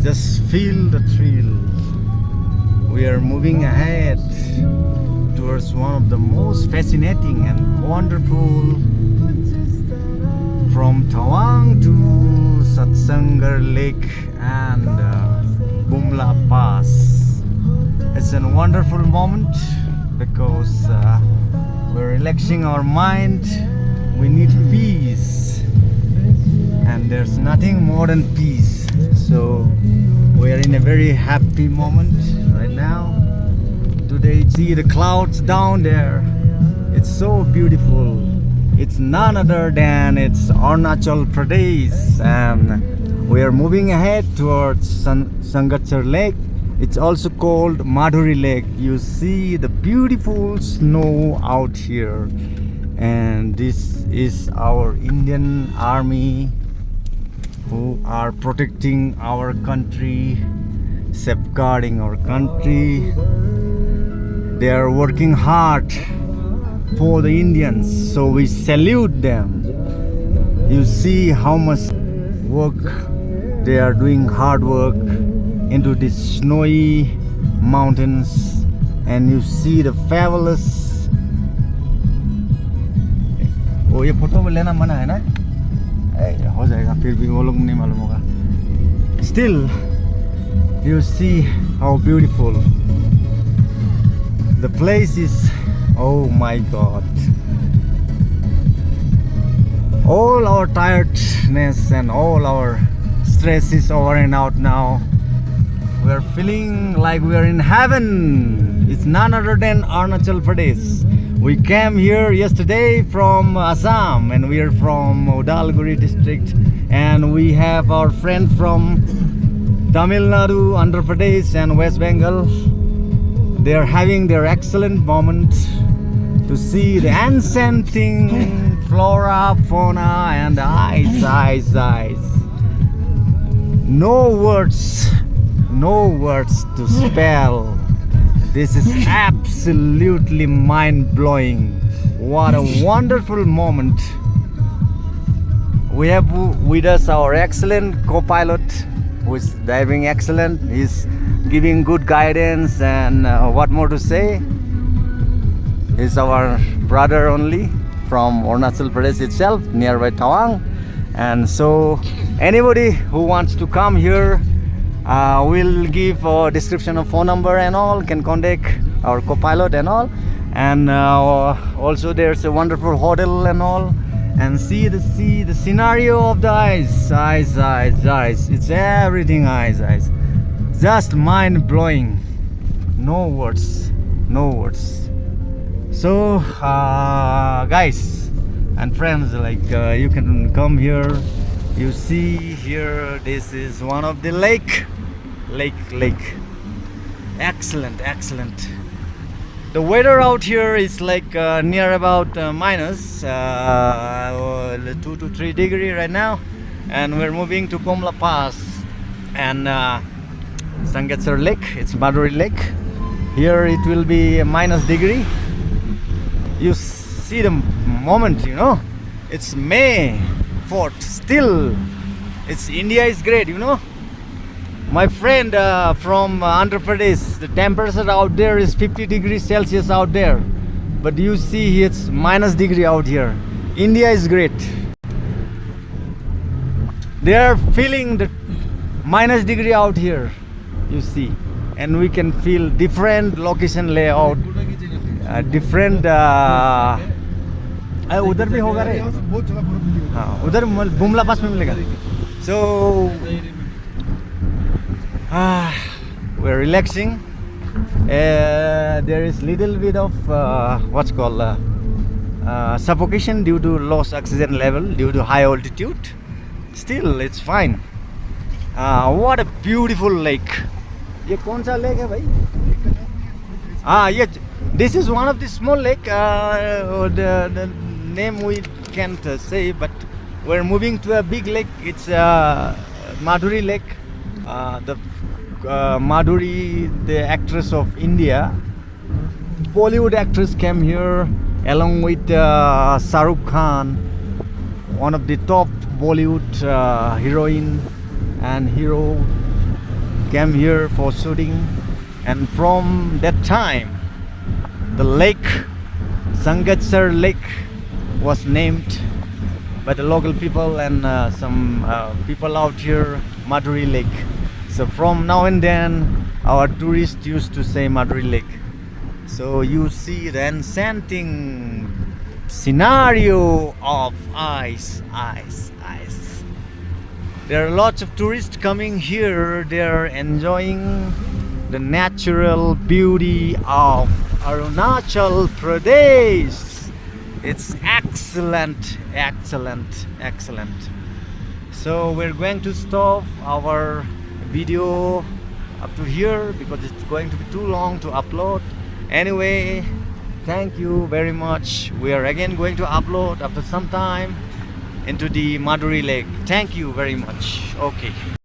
Just feel the thrill. We are moving ahead towards one of the most fascinating and wonderful from Tawang to Satsangar Lake and Bumla Pass. It's a wonderful moment because we're relaxing our mind. We need peace, and there's nothing more than peace. So we are in a very happy moment right now. Today, see the clouds down there. It's so beautiful. It's none other than it's Arunachal Pradesh, and we are moving ahead towards Sangatsar Lake. It's also called Madhuri Lake. You see the beautiful snow out here, and this is our Indian Army who are protecting our country, safeguarding our country. They are working hard for the Indians, so we salute them. You see how much work they are doing, hard work into these snowy mountains, and you see the fabulous. Oh, ये photo में लेना मना है ना? हो जाएगा, फिर भी वो लोग नहीं मालूम होगा. Still, you see how beautiful the place is. Oh my God! All our tiredness and all our stress is over and out now. We are feeling like we are in heaven. It's none other than Arunachal Pradesh. We came here yesterday from Assam, and we are from Udalguri district, and we have our friend from Tamil Nadu, Andhra Pradesh and West Bengal. They are having their excellent moment to see the enchanting flora, fauna and eyes. No words to spell. This is absolutely mind-blowing. What a wonderful moment. We have with us our excellent co-pilot who is driving excellent. He's giving good guidance, and what more to say? He's our brother only from Arunachal Pradesh itself, nearby Tawang. And so anybody who wants to come here, we'll give a description of phone number and all, can contact our co-pilot and all. And also there's a wonderful hotel and all, and see the scenario of the eyes. It's everything eyes. Just mind-blowing. No words. So guys and friends, like you can come here. You see here, this is one of the lake. Excellent. The weather out here is like near about minus 2 to 3 degree right now, and we're moving to Komla Pass and Sangatsar Lake. It's Madhuri Lake. Here it will be a minus degree. You see the moment, you know. It's May 4th. Still, it's India is great, you know. My friend from Andhra Pradesh, the temperature out there is 50 degrees Celsius out there, but you see it's minus degree out here. India is great. They are feeling the minus degree out here, you see, and we can feel different location layout, different. उधर भी होगा रे, हाँ उधर बुमला पास में मिलेगा. So we're relaxing. There is little bit of what's called suffocation due to low oxygen level due to high altitude. Still, it's fine. What a beautiful lake. ये कौन सा lake है भाई? This is one of the small lake. The name we can't say, but we're moving to a big lake. It's Madhuri Lake. The Madhuri, the actress of India, Bollywood actress, came here along with Shah Rukh Khan, one of the top Bollywood heroine and hero. came here for shooting, and from that time the lake, Sangachar Lake, was named by the local people and some people out here Maduri Lake. So from now and then our tourists used to say Maduri Lake. So you see the enchanting scenario of ice. There are lots of tourists coming here. They are enjoying the natural beauty of Arunachal Pradesh. It's excellent. So we're going to stop our video up to here because it's going to be too long to upload. Anyway, thank you very much. We are again going to upload after some time into the Maduri Lake. Thank you very much. Okay.